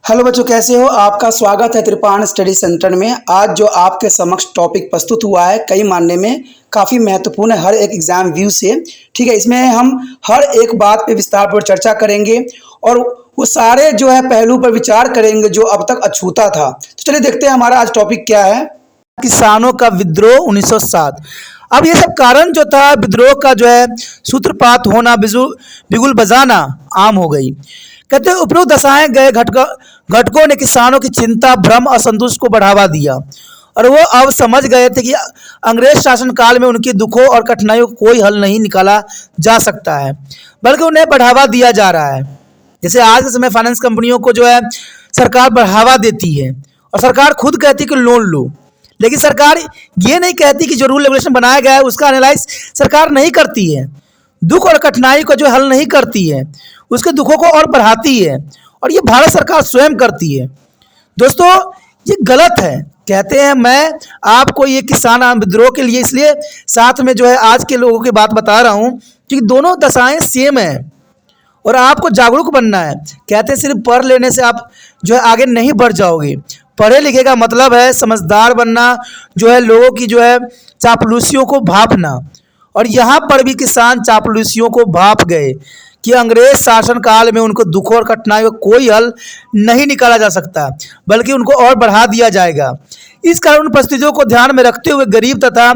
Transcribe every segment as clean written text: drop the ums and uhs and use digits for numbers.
Hello बच्चों, कैसे हो? आपका स्वागत है त्रिपाण स्टडी सेंटर में। आज जो आपके समक्ष टॉपिक प्रस्तुत हुआ है कई मानने में काफ़ी महत्वपूर्ण है हर एक एग्जाम व्यू से। ठीक है, इसमें हम हर एक बात पे विस्तार पर चर्चा करेंगे और वो सारे जो है पहलू पर विचार करेंगे जो अब तक अछूता था। तो चलिए देखते हैं हमारा आज टॉपिक क्या है। किसानों का विद्रोह 1907। अब ये सब कारण जो था विद्रोह का जो है सूत्रपात होना, बिगुल बजाना आम हो गई। कहते हैं उपरोक्त दर्शाए गए घटकों ने किसानों की चिंता, भ्रम, असंतोष को बढ़ावा दिया और वो अब समझ गए थे कि अंग्रेज शासन काल में उनके दुखों और कठिनाइयों को कोई हल नहीं निकाला जा सकता है, बल्कि उन्हें बढ़ावा दिया जा रहा है। जैसे आज के समय फाइनेंस कंपनियों को जो है सरकार बढ़ावा देती है और सरकार खुद कहती है कि लोन लो, लेकिन सरकार ये नहीं कहती कि जो रूल रेगुलेशन बनाया गया है उसका एनालाइज सरकार नहीं करती है। दुख और कठिनाई को जो हल नहीं करती है, उसके दुखों को और बढ़ाती है, और ये भारत सरकार स्वयं करती है। दोस्तों, ये गलत है। कहते हैं मैं आपको ये किसान विद्रोह के लिए इसलिए साथ में जो है आज के लोगों की बात बता रहा हूँ क्योंकि दोनों दशाएं सेम है और आपको जागरूक बनना है। कहते हैं सिर्फ पढ़ लेने से आप जो है आगे नहीं बढ़ जाओगे। पढ़े लिखे का मतलब है समझदार बनना, जो है लोगों की जो है चापलूसियों को भांपना। और यहाँ पर भी किसान चापलूसियों को भांप गए कि अंग्रेज शासन काल में उनको दुखों और कठिनाइयों का कोई हल नहीं निकाला जा सकता, बल्कि उनको और बढ़ा दिया जाएगा। इस कारण उन परिस्थितियों को ध्यान में रखते हुए गरीब तथा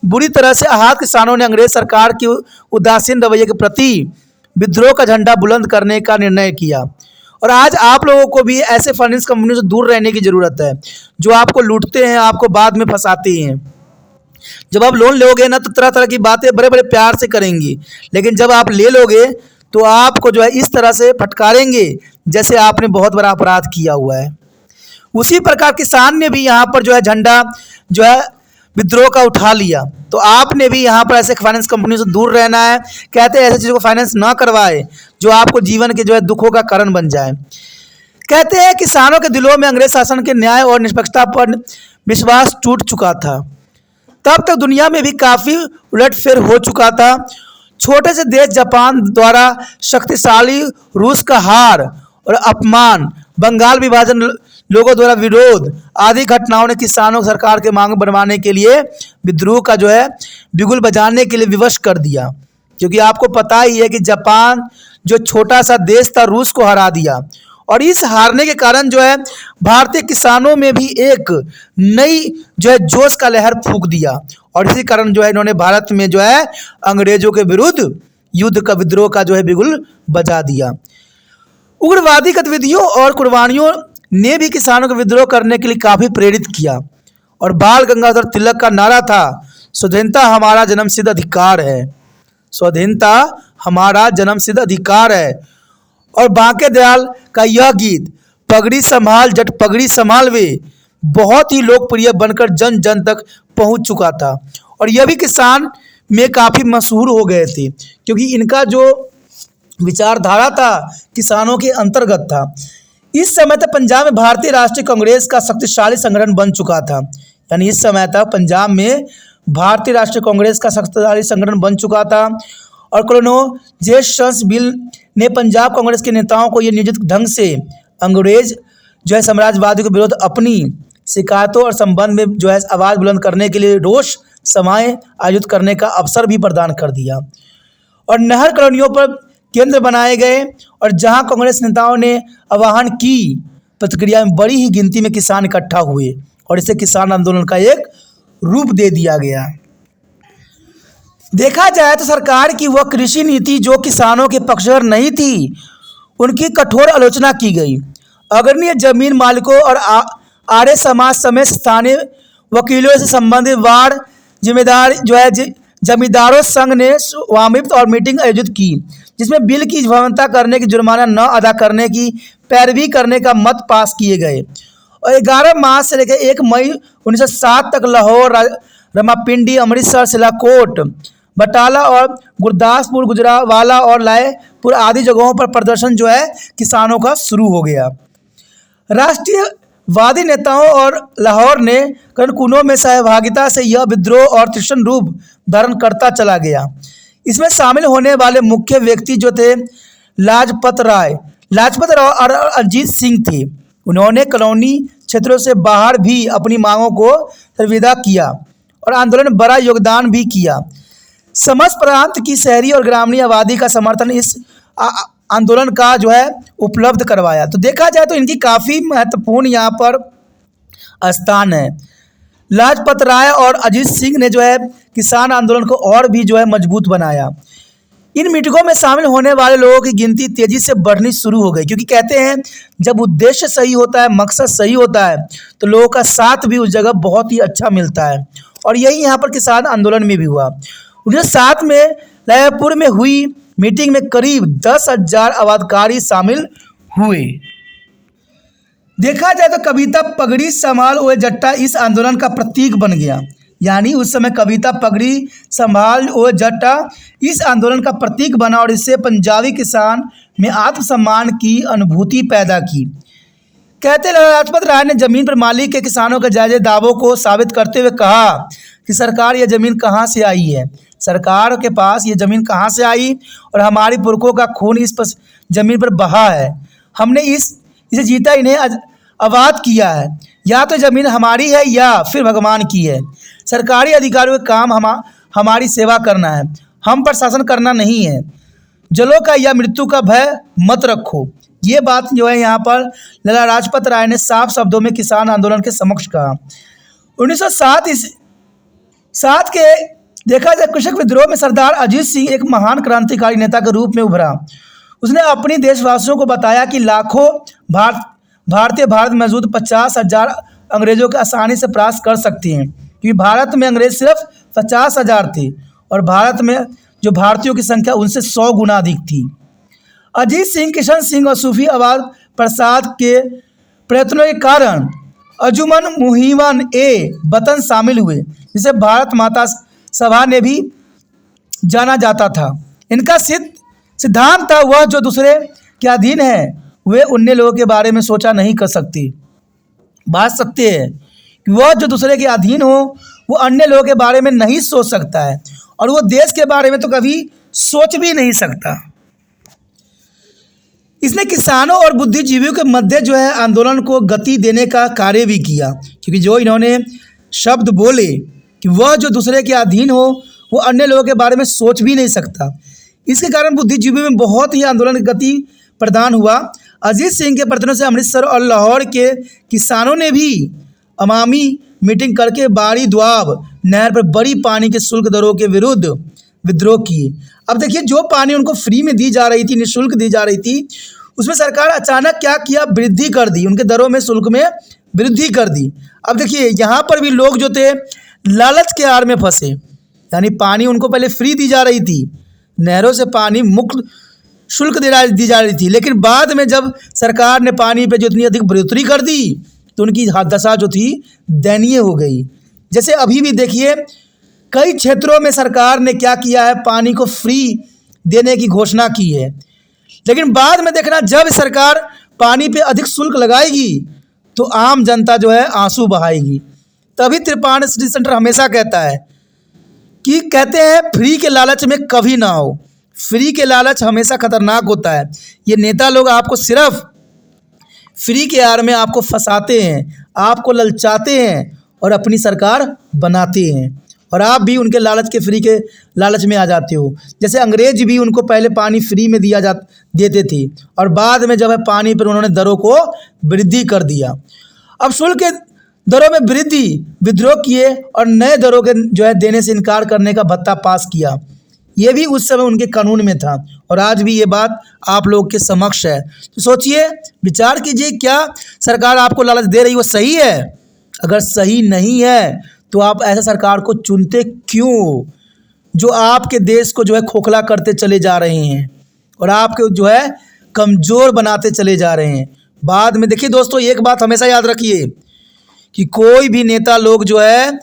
बुरी तरह से आहत किसानों ने अंग्रेज सरकार के उदासीन रवैये के प्रति विद्रोह का झंडा बुलंद करने का निर्णय किया। और आज आप लोगों को भी ऐसे फाइनेंस कंपनियों से दूर रहने की ज़रूरत है जो आपको लूटते हैं, आपको बाद में फंसाते हैं। जब आप लोन लोगे ना तो तरह तरह की बातें बड़े बड़े प्यार से करेंगी, लेकिन जब आप ले लोगे तो आपको जो है इस तरह से फटकारेंगे जैसे आपने बहुत बड़ा अपराध किया हुआ है। उसी प्रकार किसान ने भी यहाँ पर जो है झंडा जो है विद्रोह का उठा लिया। तो आपने भी यहाँ पर ऐसे फाइनेंस कंपनियों से दूर रहना है। कहते हैं ऐसी चीज़ों को फाइनेंस ना करवाए जो आपको जीवन के जो है दुखों का कारण बन जाए। कहते हैं किसानों के दिलों में अंग्रेज शासन के न्याय और निष्पक्षता पर विश्वास टूट चुका था। तब तक दुनिया में भी काफ़ी उलटफेर हो चुका था। छोटे से देश जापान द्वारा शक्तिशाली रूस का हार और अपमान, बंगाल विभाजन, लोगों द्वारा विरोध आदि घटनाओं ने किसानों को सरकार के मांग बनवाने के लिए विद्रोह का जो है बिगुल बजाने के लिए विवश कर दिया। क्योंकि आपको पता ही है कि जापान जो छोटा सा देश था रूस को हरा दिया, और इस हारने के कारण जो है भारतीय किसानों में भी एक नई जो है जोश का लहर फूंक दिया, और इसी कारण जो है इन्होंने भारत में जो है अंग्रेजों के विरुद्ध युद्ध का विद्रोह का जो है बिगुल बजा दिया। उग्रवादी गतिविधियों और कुर्बानियों ने भी किसानों को विद्रोह करने के लिए काफ़ी प्रेरित किया, और बाल गंगाधर तिलक का नारा था स्वाधीनता हमारा जन्मसिद्ध अधिकार है, स्वाधीनता हमारा जन्मसिद्ध अधिकार है। और बांके दयाल का यह गीत पगड़ी संभाल जट पगड़ी संभाल वे बहुत ही लोकप्रिय बनकर जन जन तक पहुंच चुका था, और यह भी किसान में काफ़ी मशहूर हो गए थे क्योंकि इनका जो विचारधारा था किसानों के अंतर्गत था। इस समय तक पंजाब में भारतीय राष्ट्रीय कांग्रेस का शक्तिशाली संगठन बन चुका था। यानी इस समय तक पंजाब में भारतीय राष्ट्रीय कांग्रेस का शक्तिशाली संगठन बन चुका था, और कोलोनाइजेशन बिल ने पंजाब कांग्रेस के नेताओं को ये नियोजित ढंग से अंग्रेज जो है साम्राज्यवादियों के विरुद्ध अपनी शिकायतों और संबंध में जो है आवाज़ बुलंद करने के लिए रोष सभाएं आयोजित करने का अवसर भी प्रदान कर दिया। और नहर कॉलोनियों पर केंद्र बनाए गए, और जहां कांग्रेस नेताओं ने आह्वान की प्रतिक्रिया में बड़ी ही गिनती में किसान इकट्ठा हुए, और इसे किसान आंदोलन का एक रूप दे दिया गया। देखा जाए तो सरकार की वह कृषि नीति जो किसानों के पक्षधर नहीं थी, उनकी कठोर आलोचना की गई। अग्रणी जमीन मालिकों और आर्य समाज समेत स्थानीय वकीलों से संबंधित वार्ड जिम्मेदार जो है जमींदारों संघ ने स्वामित्व और मीटिंग आयोजित की, जिसमें बिल की भवनता करने की, जुर्माना न अदा करने की पैरवी करने का मत पास किए गए। और 11 मार्च से लेकर 1 मई 1907 तक लाहौर, रामापिंडी, अमृतसर, सिलाकोट, बटाला और गुरदासपुर, गुजरावाला और लायपुर आदि जगहों पर प्रदर्शन जो है किसानों का शुरू हो गया। राष्ट्रीयवादी नेताओं और लाहौर ने रणकुनों में सहभागिता से यह विद्रोह और तीक्ष्ण रूप धारण करता चला गया। इसमें शामिल होने वाले मुख्य व्यक्ति जो थे लाजपत राय और अजीत सिंह थे। उन्होंने कॉलोनी क्षेत्रों से बाहर भी अपनी मांगों को संविदा किया और आंदोलन में बड़ा योगदान भी किया। समस्त प्रांत की शहरी और ग्रामीण आबादी का समर्थन इस आंदोलन का जो है उपलब्ध करवाया। तो देखा जाए तो इनकी काफ़ी महत्वपूर्ण यहाँ पर स्थान है। लाजपत राय और अजीत सिंह ने जो है किसान आंदोलन को और भी जो है मजबूत बनाया। इन मीटिंगों में शामिल होने वाले लोगों की गिनती तेजी से बढ़नी शुरू हो गई, क्योंकि कहते हैं जब उद्देश्य सही होता है, मकसद सही होता है, तो लोगों का साथ भी उस जगह बहुत ही अच्छा मिलता है। और यही यहाँ पर किसान आंदोलन में भी हुआ। 1907 में रायपुर में हुई मीटिंग में करीब 10,000 आबादकारी शामिल हुए। देखा जाए तो कविता पगड़ी संभाल ओए जट्टा इस आंदोलन का प्रतीक बन गया। यानी उस समय कविता पगड़ी संभाल ओए जट्टा इस आंदोलन का प्रतीक बना और इससे पंजाबी किसान में आत्मसम्मान की अनुभूति पैदा की। कहते लाजपत राय ने जमीन पर मालिक के किसानों के जायज़ दावों को साबित करते हुए कहा कि सरकार यह ज़मीन कहाँ से आई है, सरकार के पास ये ज़मीन कहाँ से आई और हमारी पुरखों का खून इस ज़मीन पर बहा है। हमने इसे जीता इन्हें आबाद किया है। या तो ज़मीन हमारी है या फिर भगवान की है। सरकारी अधिकारियों का काम हमारी सेवा करना है, हम पर शासन करना नहीं है। जलों का या मृत्यु का भय मत रखो। ये बात जो है यहाँ पर लाला लाजपत राय ने साफ शब्दों में किसान आंदोलन के समक्ष कहा। 1907 के देखा जाए कृषक विद्रोह में सरदार अजीत सिंह एक महान क्रांतिकारी नेता के रूप में उभरा। उसने अपनी देशवासियों को बताया कि लाखों भारतीय भारत में मौजूद 50,000 अंग्रेजों को आसानी से परास्त कर सकती हैं, क्योंकि भारत में अंग्रेज सिर्फ 50,000 थे और भारत में जो भारतीयों की संख्या उनसे 100 गुना अधिक थी। अजीत सिंह, किशन सिंह और सूफी आबाद प्रसाद के प्रयत्नों के कारण अंजुमन मुहिवन ए वतन शामिल हुए, जिसे भारत माता सभा ने भी जाना जाता था। इनका सिद्धांत था वह जो दूसरे के अधीन है वे अन्य लोगों के बारे में सोचा नहीं कर सकती। बात सत्य है कि वह जो दूसरे के अधीन हो वो अन्य लोगों के बारे में नहीं सोच सकता है और वो देश के बारे में तो कभी सोच भी नहीं सकता। इसने किसानों और बुद्धिजीवियों के मध्य जो है आंदोलन को गति देने का कार्य भी किया, क्योंकि जो इन्होंने शब्द बोले कि वह जो दूसरे के अधीन हो वो अन्य लोगों के बारे में सोच भी नहीं सकता, इसके कारण बुद्धिजीवियों में बहुत ही आंदोलन की गति प्रदान हुआ। अजीत सिंह के प्रयत्नों से अमृतसर और लाहौर के किसानों ने भी अवामी मीटिंग करके बाड़ी द्वाब नहर पर बड़ी पानी के शुल्क दरों के विरुद्ध विद्रोह किए। अब देखिए, जो पानी उनको फ्री में दी जा रही थी, निःशुल्क दी जा रही थी, उसमें सरकार अचानक क्या किया, वृद्धि कर दी, उनके दरों में शुल्क में वृद्धि कर दी। अब देखिए यहाँ पर भी लोग जो थे लालच के आड़ में फंसे। यानी पानी उनको पहले फ्री दी जा रही थी, नहरों से पानी मुक्त शुल्क दी जा रही थी, लेकिन बाद में जब सरकार ने पानी पे जो इतनी अधिक बढ़ोतरी कर दी तो उनकी दशा जो थी दयनीय हो गई। जैसे अभी भी देखिए कई क्षेत्रों में सरकार ने क्या किया है, पानी को फ्री देने की घोषणा की है, लेकिन बाद में देखना जब सरकार पानी पे अधिक शुल्क लगाएगी तो आम जनता जो है आंसू बहाएगी। तभी त्रिपाण स्टडी सेंटर हमेशा कहता है कि कहते हैं फ्री के लालच में कभी ना हो। फ्री के लालच हमेशा खतरनाक होता है। ये नेता लोग आपको सिर्फ फ्री के आड़ में आपको फंसाते हैं, आपको ललचाते हैं और अपनी सरकार बनाते हैं और आप भी उनके लालच के फ्री के लालच में आ जाते हो। जैसे अंग्रेज भी उनको पहले पानी फ्री में देते थे और बाद में जब है पानी पर उन्होंने दरों को वृद्धि कर दिया। अब शुल्क के दरों में वृद्धि, विद्रोह किए और नए दरों के जो है देने से इनकार करने का भत्ता पास किया। ये भी उस समय उनके कानून में था और आज भी ये बात आप लोग के समक्ष है। तो सोचिए, विचार कीजिए, क्या सरकार आपको लालच दे रही वो सही है? अगर सही नहीं है तो आप ऐसे सरकार को चुनते क्यों, जो आपके देश को जो है खोखला करते चले जा रहे हैं और आपके जो है कमज़ोर बनाते चले जा रहे हैं। बाद में देखिए दोस्तों, एक बात हमेशा याद रखिए कि कोई भी नेता लोग जो है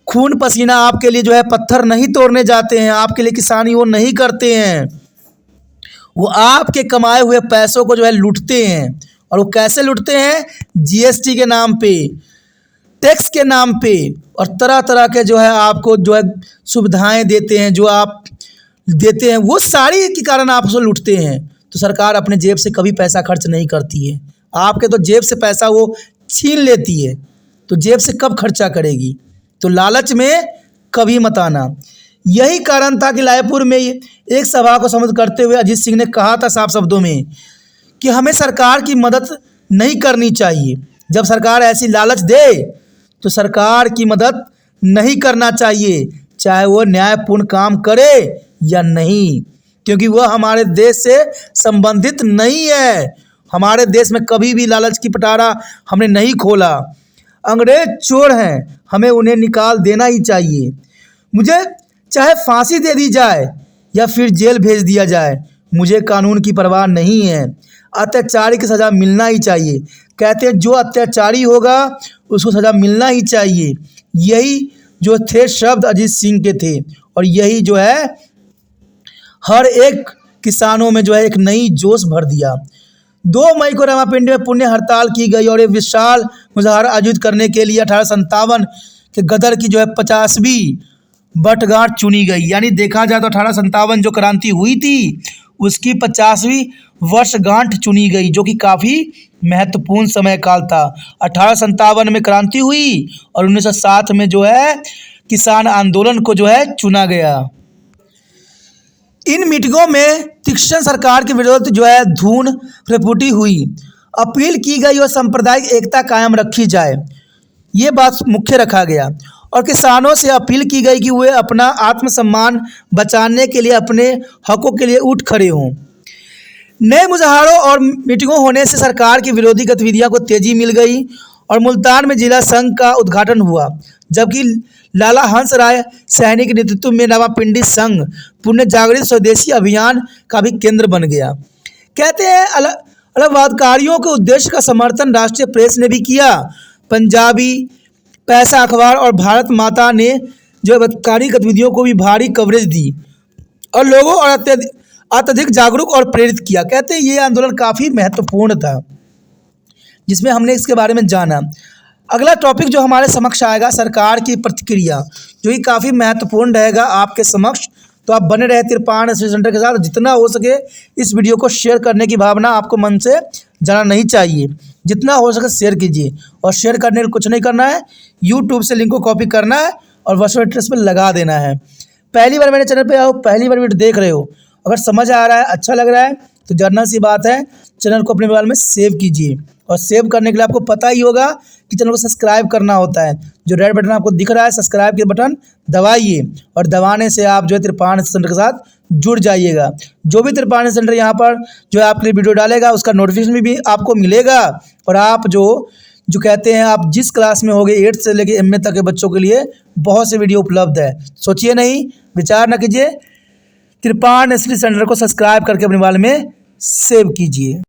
खून पसीना आपके लिए जो है पत्थर नहीं तोड़ने जाते हैं, आपके लिए किसानी वो नहीं करते हैं। वो आपके कमाए हुए पैसों को जो है लूटते हैं। और वो कैसे लूटते हैं? जीएसटी के नाम पे, टैक्स के नाम पे और तरह तरह के जो है आपको जो है सुविधाएं देते हैं, जो आप देते हैं वो सारी के कारण आप उसको लूटते हैं। तो सरकार अपने जेब से कभी पैसा खर्च नहीं करती है। आपके तो जेब से पैसा वो छीन लेती है, तो जेब से कब खर्चा करेगी। तो लालच में कभी मत आना। यही कारण था कि रायपुर में एक सभा को संबोधित करते हुए अजीत सिंह ने कहा था साफ शब्दों में कि हमें सरकार की मदद नहीं करनी चाहिए। जब सरकार ऐसी लालच दे तो सरकार की मदद नहीं करना चाहिए, चाहे वो न्यायपूर्ण काम करे या नहीं, क्योंकि वह हमारे देश से संबंधित नहीं है। हमारे देश में कभी भी लालच की पिटारा हमने नहीं खोला। अंग्रेज चोर हैं, हमें उन्हें निकाल देना ही चाहिए। मुझे चाहे फांसी दे दी जाए या फिर जेल भेज दिया जाए, मुझे कानून की परवाह नहीं है। अत्याचारी की सज़ा मिलना ही चाहिए। कहते हैं जो अत्याचारी होगा उसको सज़ा मिलना ही चाहिए। यही जो थे शब्द अजीत सिंह के थे, और यही जो है हर एक किसानों में जो है एक नई जोश भर दिया। 2 मई को रामापिंडी में पुण्य हड़ताल की गई और एक विशाल मुजाहरा आयोजित करने के लिए 1857 के गदर की जो है 50वीं वर्षगांठ चुनी गई। यानी देखा जाए तो 1857 जो क्रांति हुई थी उसकी 50वीं वर्षगांठ चुनी गई, जो कि काफ़ी महत्वपूर्ण समय काल था। 1857 में क्रांति हुई और 1907 में जो है किसान आंदोलन को जो है चुना गया। इन मीटिंगों में तीक्ष्ण सरकार के विरोध जो है धून प्रफुटी हुई। अपील की गई और सांप्रदायिक एकता कायम रखी जाए, ये बात मुख्य रखा गया। और किसानों से अपील की गई कि वे अपना आत्मसम्मान बचाने के लिए अपने हकों के लिए उठ खड़े हों। नए मुजाहरों और मीटिंगों होने से सरकार की विरोधी गतिविधियों को तेजी मिल गई और मुल्तान में जिला संघ का उद्घाटन हुआ, जबकि लाला हंस राय सैनी के नेतृत्व में रामापिंडी संघ पुण्य जागृत स्वदेशी अभियान का भी केंद्र बन गया। कहते हैं अलगवादकारियों के उद्देश्य का समर्थन राष्ट्रीय प्रेस ने भी किया। पंजाबी पैसा अखबार और भारत माता ने जो बदकारी गतिविधियों को भी भारी कवरेज दी और लोगों और अत्यधिक जागरूक और प्रेरित किया। कहते हैं ये आंदोलन काफ़ी महत्वपूर्ण था, जिसमें हमने इसके बारे में जाना। अगला टॉपिक जो हमारे समक्ष आएगा सरकार की प्रतिक्रिया, जो कि काफ़ी महत्वपूर्ण रहेगा आपके समक्ष। तो आप बने रहे तिरपान स्टडी सेंटर के साथ। जितना हो सके इस वीडियो को शेयर करने की भावना आपको मन से जाना नहीं चाहिए। जितना हो सके शेयर कीजिए, और शेयर करने के कुछ नहीं करना है, यूट्यूब से लिंक को कॉपी करना है और व्हाट्सएप एड्रेस पर लगा देना है। पहली बार मेरे चैनल पे आओ, पहली बार वीडियो देख रहे हो, अगर समझ आ रहा है, अच्छा लग रहा है, तो जर्नल सी बात है, चैनल को अपने मोबाइल में सेव कीजिए। और सेव करने के लिए आपको पता ही होगा कि चैनल को सब्सक्राइब करना होता है। जो रेड बटन आपको दिख रहा है सब्सक्राइब के बटन दबाइए, और दबाने से आप जो है तिरपान सेंटर के साथ जुड़ जाइएगा। जो भी तिरपान सेंटर यहाँ पर जो है आपके लिए वीडियो डालेगा उसका नोटिफिकेशन भी आपको मिलेगा। और आप जो कहते हैं आप जिस क्लास में होगे 8 से लेकर MA तक के बच्चों के लिए बहुत से वीडियो उपलब्ध है। सोचिए नहीं, विचार न कीजिए, तिरपान स्टडी सेंटर को सब्सक्राइब करके अपने मोबाइल में सेव कीजिए।